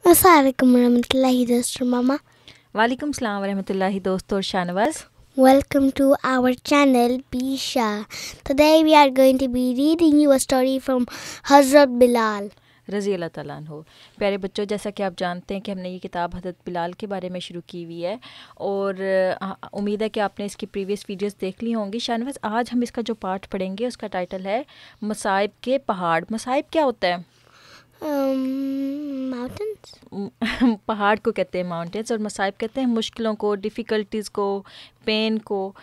Assalamu warahmatullahi dosto mama. Walaikum Assalam warahmatullahi dosto Shanawaz. Welcome to our channel Habesha. Today we are going to be reading you a story from Hazrat Bilal. रज़ी अल्लाह ताला अन्हु। प्यारे बच्चों, जैसा कि आप जानते हैं कि हमने ये किताब हज़रत बिलाल के बारे में शुरू की हुई है और उम्मीद है कि आपने इसकी प्रीवियस वीडियोस देख ली होंगी। शानवाज, आज हम इसका जो पार्ट पढ़ेंगे उसका टाइटल है मसाइब के पहाड़। मसाइब क्या होता है? Mountains? पहाड़ को कहते हैं माउंटेन्स, और मसाइब कहते हैं मुश्किलों को, डिफ़िकल्टीज़ को, पेन को।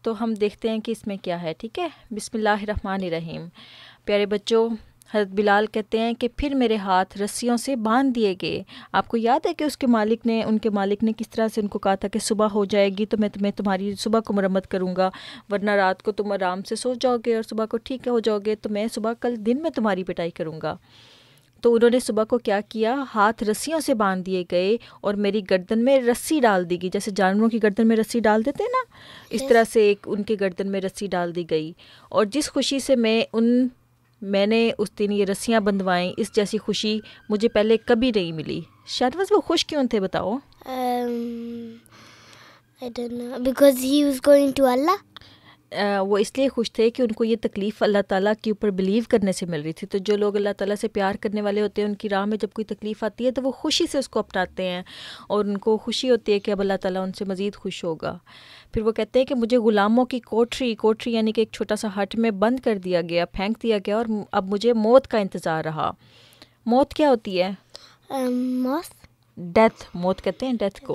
तो हम देखते हैं कि इसमें क्या है। ठीक है, बिस्मिल्लाहिर्रहमानिर्रहीम। प्यारे बच्चों, हज़रत बिलाल कहते हैं कि फिर मेरे हाथ रस्सियों से बांध दिए गए। आपको याद है कि उनके मालिक ने किस तरह से उनको कहा था कि सुबह हो जाएगी तो मैं तुम्हारी सुबह को मरम्मत करूँगा, वरना रात को तुम आराम से सो जाओगे और सुबह को ठीक हो जाओगे, तो मैं सुबह कल दिन में तुम्हारी पिटाई करूँगा। तो उन्होंने सुबह को क्या किया, हाथ रस्सियों से बांध दिए गए और मेरी गर्दन में रस्सी डाल दी गई। जैसे जानवरों की गर्दन में रस्सी डाल देते हैं ना, इस तरह से एक उनके गर्दन में रस्सी डाल दी गई। और जिस खुशी से मैंने उस दिन ये रस्सियाँ बंधवाईं, इस जैसी खुशी मुझे पहले कभी नहीं मिली। शायद वो खुश क्यों थे, बताओ? I don't know. Because he was going to Allah. वो इसलिए खुश थे कि उनको ये तकलीफ़ अल्लाह ताला के ऊपर बिलीव करने से मिल रही थी। तो जो लोग अल्लाह ताला से प्यार करने वाले होते हैं, उनकी राह में जब कोई तकलीफ़ आती है तो वो खुशी से उसको अपनाते हैं और उनको खुशी होती है कि अब अल्लाह ताला उनसे मज़ीद खुश होगा। फिर वो कहते हैं कि मुझे ग़ुलामों की कोठरी यानी कि एक छोटा सा हट में बंद कर दिया गया, फेंक दिया गया, और अब मुझे मौत का इंतज़ार रहा। मौत क्या होती है? डेथ, मौत कहते हैं डेथ को।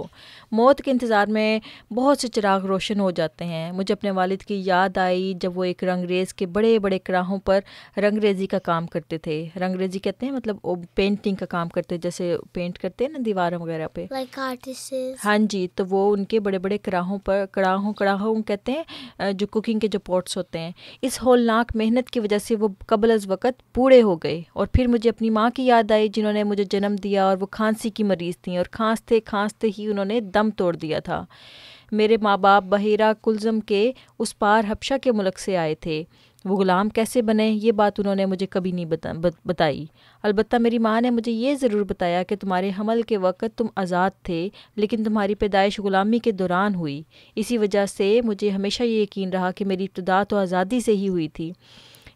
मौत के इंतज़ार में बहुत से चिराग रोशन हो जाते हैं। मुझे अपने वालिद की याद आई जब वो एक रंगरेज़ के बड़े बड़े कराहों पर रंगरेज़ी का काम करते थे। रंगरेज़ी कहते हैं मतलब वो पेंटिंग का काम करते, जैसे पेंट करते हैं ना दीवारों वगैरह पे, Like artists. हाँ जी। तो वो उनके बड़े बड़े कड़ाहों कहते हैं जो कुकिंग के जो पॉट्स होते हैं। इस होलनाक मेहनत की वजह से वो कबल अज़ वक़्त बूढ़े हो गए। और फिर मुझे अपनी माँ की याद आई जिन्होंने मुझे जन्म दिया, और वो खांसी की मरीज़ थी और खांसते ही उन्होंने दम तोड़ दिया था। मेरे माँ बाप बहेरा कुलज़म के उस पार हबशा के मुल्क से आए थे। वो ग़ुलाम कैसे बने, ये बात उन्होंने मुझे कभी नहीं बताई। अलबत्ता मेरी माँ ने मुझे ये ज़रूर बताया कि तुम्हारे हमल के वक़्त तुम आज़ाद थे, लेकिन तुम्हारी पैदाइश ग़ुलामी के दौरान हुई। इसी वजह से मुझे हमेशा ये यकीन रहा कि मेरी इब्तिदा तो आज़ादी से ही हुई थी।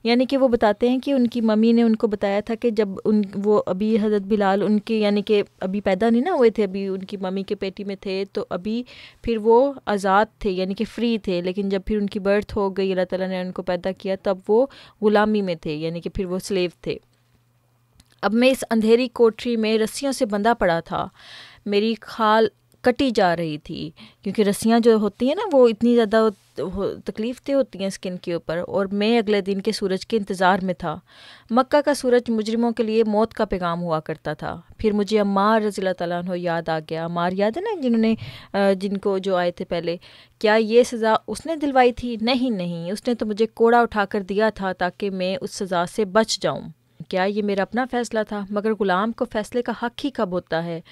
यानी कि वो बताते हैं कि उनकी मम्मी ने उनको बताया था कि जब वो अभी हज़रत बिलाल उनके यानी कि अभी पैदा नहीं ना हुए थे, अभी उनकी मम्मी के पेटी में थे, तो अभी फिर वो आज़ाद थे यानी कि फ्री थे। लेकिन जब फिर उनकी बर्थ हो गई, अल्लाह ताला ने उनको पैदा किया, तब वो ग़ुलामी में थे, यानी कि फिर वो स्लेव थे। अब मैं इस अंधेरी कोठरी में रस्सियों से बंधा पड़ा था। मेरी खाल कटी जा रही थी क्योंकि रस्सियाँ जो होती हैं ना वो इतनी ज़्यादा तकलीफ़ दे होती हैं स्किन के ऊपर, और मैं अगले दिन के सूरज के इंतज़ार में था। मक्का का सूरज मुजरिमों के लिए मौत का पैगाम हुआ करता था। फिर मुझे अम्मार रज़ी अल्लाह ताला अन्हु याद आ गया। अम्मार याद है ना, जिनको जो आए थे पहले। क्या ये सज़ा उसने दिलवाई थी? नहीं, उसने तो मुझे कोड़ा उठा कर दिया था ताकि मैं उस सज़ा से बच जाऊँ। क्या ये मेरा अपना फ़ैसला था? मगर ग़ुलाम को फ़ैसले का हक़ ही कब होता है?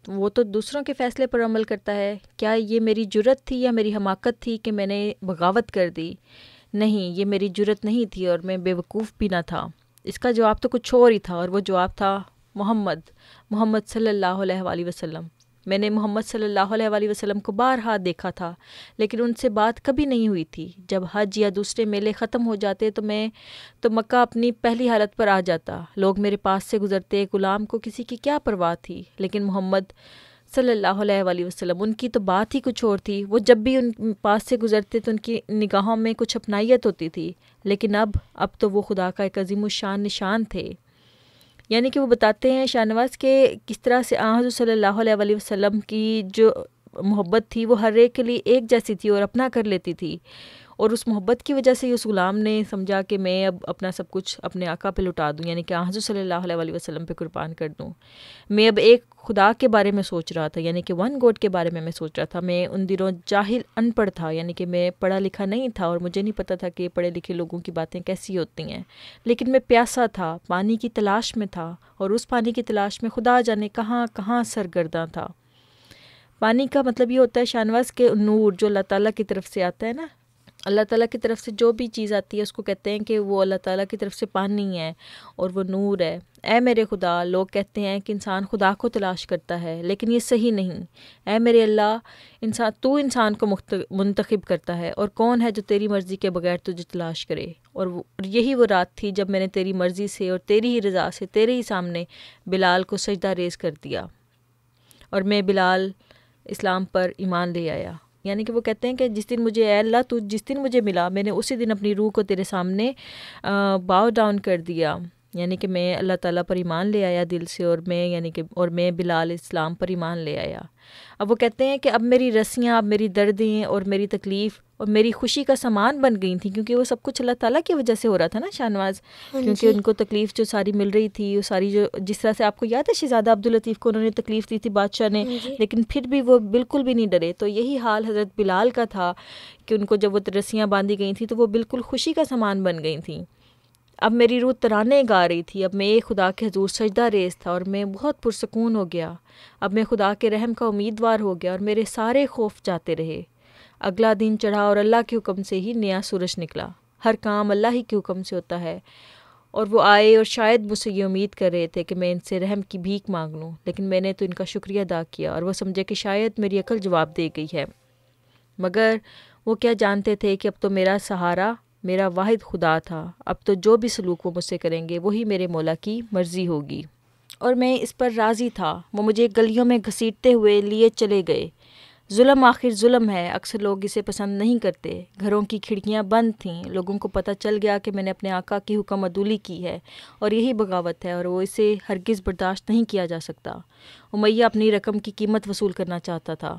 वो तो दूसरों के फ़ैसले पर अमल करता है। क्या ये मेरी जुर्रत थी या मेरी हमाकत थी कि मैंने बगावत कर दी? नहीं, ये मेरी जुर्रत नहीं थी और मैं बेवकूफ़ भी ना था। इसका जवाब तो कुछ और ही था, और वो जवाब था मोहम्मद सल्लल्लाहु अलैहि वसल्लम। मैंने मोहम्मद सल्लल्लाहु अलैहि वसल्लम को बारहा देखा था, लेकिन उनसे बात कभी नहीं हुई थी। जब हज या दूसरे मेले ख़त्म हो जाते तो मैं मक्का अपनी पहली हालत पर आ जाता। लोग मेरे पास से गुज़रते, ग़ुलाम को किसी की क्या परवाह थी, लेकिन मोहम्मद सल्लल्लाहु अलैहि वसल्लम, उनकी तो बात ही कुछ और थी। वो जब भी उन पास से गुज़रते तो उनकी निगाहों में कुछ अपनाइयत होती थी, लेकिन अब तो वो खुदा का एक अज़ीमुश्शान निशान थे। यानी कि वो बताते हैं शाहनवाज़ के किस तरह से हज़रत सल्लल्लाहु अलैहि वसल्लम की जो मोहब्बत थी वो हर एक के लिए एक जैसी थी और अपना कर लेती थी। और उस मोहब्बत की वजह से उस ग़ुलाम ने समझा कि मैं अब अपना सब कुछ अपने आका पे लुटा दूँ, यानी कि हज़रत सल्लल्लाहु अलैहि वसल्लम पे कुर्बान कर दूँ। मैं अब एक खुदा के बारे में सोच रहा था, यानी कि वन गॉड के बारे में मैं सोच रहा था। मैं उन दिनों जाहिल अनपढ़ था, यानी कि मैं पढ़ा लिखा नहीं था और मुझे नहीं पता था कि पढ़े लिखे लोगों की बातें कैसी होती हैं। लेकिन मैं प्यासा था, पानी की तलाश में था, और उस पानी की तलाश में खुदा जाने कहाँ कहाँ सरगर्दा था। पानी का मतलब ये होता है शाहनवाज़ के नूर जो अल्लाह ताला की तरफ से आता है ना, اللہ تعالیٰ کی طرف سے جو بھی چیز آتی ہے اس کو کہتے ہیں کہ وہ اللہ تعالیٰ کی طرف سے پانی ہے اور وہ نور ہے۔ اے میرے خدا، لوگ کہتے ہیں کہ انسان خدا کو تلاش کرتا ہے، لیکن یہ صحیح نہیں۔ اے میرے اللہ، تو انسان کو منتخب کرتا ہے، اور کون ہے جو تیری مرضی کے بغیر تجھے تلاش کرے؟ اور یہی وہ رات تھی جب میں نے تیری مرضی سے اور تیری ہی رضا سے تیرے ہی سامنے بلال کو سجدہ ریز کر دیا، اور میں بلال اسلام پر ایمان لے آیا۔ یعنی کہ وہ کہتے ہیں کہ جس دن مجھے، اے اللہ تو جس دن مجھے ملا، میں نے اسی دن اپنی روح کو تیرے سامنے باؤ ڈاؤن کر دیا، یعنی کہ میں اللہ تعالیٰ پر ایمان لے آیا دل سے، اور میں بلال اسلام پر ایمان لے آیا۔ اب وہ کہتے ہیں کہ اب میری رسیاں، اب میری دردیں اور میری تکلیف اور میری خوشی کا سامان بن گئی تھیں، کیونکہ وہ سب کچھ اللہ تعالیٰ کی وجہ سے ہو رہا تھا نا شاہ نواز، کیونکہ ان کو تکلیف جو ساری مل رہی تھی، وہ ساری جو جس طرح سے آپ کو یاد ہے شہزادہ عبداللطیف کو انہوں نے تکلیف دی تھی بادشاہ نے، لیکن پھر بھی وہ بالکل بھی نہیں ڈرے۔ تو یہی حال حضرت بلال کا تھا کہ ان کو جب وہ رسیاں باندھی گئی تھیں تو وہ بالکل خوشی کا سامان بن گئی تھیں۔ اب میری روح ترانے گا رہی تھی، اب میں ایک خدا کے حضور سجدہ ریز تھا، اور میں بہت پرسکون ہو گیا۔ اب میں خدا کے رحم کا امیدوار ہو گیا، اور میرے سارے خوف جاتے رہے۔ اگلا دن چڑھا اور اللہ کے حکم سے ہی نیا سورج نکلا۔ ہر کام اللہ ہی کے حکم سے ہوتا ہے، اور وہ آئے اور شاید مجھ سے یہ امید کر رہے تھے کہ میں ان سے رحم کی بھیک مانگ لوں، لیکن میں نے تو ان کا شکریہ ادا کیا، اور وہ سمجھے کہ شاید میری عقل جواب دے گئی ہے، مگر وہ کیا جانتے تھے کہ اب تو میرا سہارا میرا واحد خدا تھا۔ اب تو جو بھی سلوک وہ مجھ سے کریں گے وہی میرے مولا کی مرضی ہوگی، اور میں اس پر راضی تھا۔ وہ مجھے گلیوں میں گھسیٹتے ہوئے لیے چلے گئے۔ ظلم آخر ظلم ہے، اکثر لوگ اسے پسند نہیں کرتے۔ گھروں کی کھڑکیاں بند تھیں، لوگوں کو پتہ چل گیا کہ میں نے اپنے آقا کی حکم عدولی کی ہے، اور یہی بغاوت ہے، اور وہ اسے ہرگز برداشت نہیں کیا جا سکتا۔ امیہ اپنی رقم کی قیمت وصول کرنا چاہتا تھا،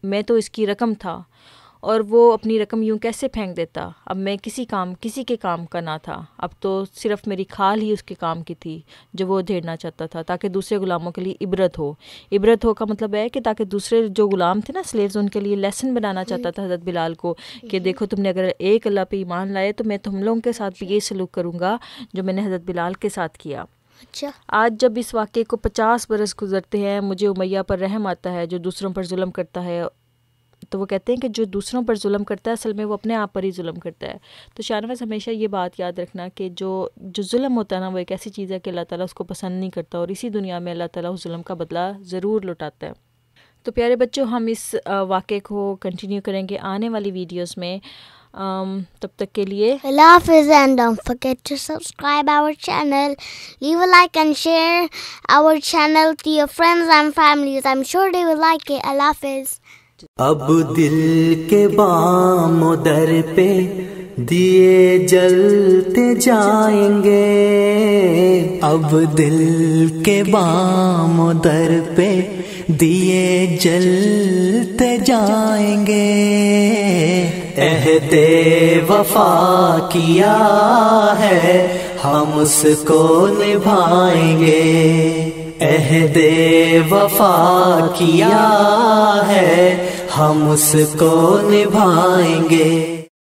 میں تو اس کی رقم تھا، اور وہ اپنی رقم یوں کیسے پھینک دیتا؟ اب میں کسی کے کام کا نہ تھا، اب تو صرف میری کھال ہی اس کے کام کی تھی جو وہ ادھیڑنا چاہتا تھا، تاکہ دوسرے غلاموں کے لیے عبرت ہو۔ عبرت ہو کا مطلب ہے کہ تاکہ دوسرے جو غلام تھے نا، سلیوز، ان کے لیے لیسن بنانا چاہتا تھا حضرت بلال کو، کہ دیکھو تم نے اگر ایک اللہ پہ ایمان لائے تو میں تم لوگوں کے ساتھ بھی یہ سلوک کروں گا جو میں نے حضرت بلال کے ساتھ کیا۔ آج جب اس واقعے کو 50 برس گزرتے ہیں، مجھے امیہ پر رحم آتا ہے جو دوسروں پر ظلم کرتا ہے۔ تو وہ کہتے ہیں کہ جو دوسروں پر ظلم کرتا ہے اصل میں وہ اپنے آپ پر ہی ظلم کرتا ہے۔ تو شاہ نواز ہمیشہ یہ بات یاد رکھنا کہ جو ظلم ہوتا ہے نا، وہ ایک ایسی چیز ہے کہ اللہ تعالیٰ اس کو پسند نہیں کرتا، اور اسی دنیا میں اللہ تعالیٰ اس ظلم کا بدلہ ضرور لوٹاتا ہے۔ تو پیارے بچوں، ہم اس واقعے کو کنٹینیو کریں گے آنے والی ویڈیوز میں۔ تب تک کے لیے اللہ حافظ، and don't forget to subscribe our channel, leave a like and share our channel to your friends and families. I'm sure they will like it. Allah Hafiz. اب دل کے بام و در پہ دیے جلتے جائیں گے، اب دل کے بام و در پہ دیے جلتے جائیں گے، عہد وفا کیا ہے ہم اس کو نبھائیں گے، عہد وفا کیا ہے ہم اس کو نبھائیں گے۔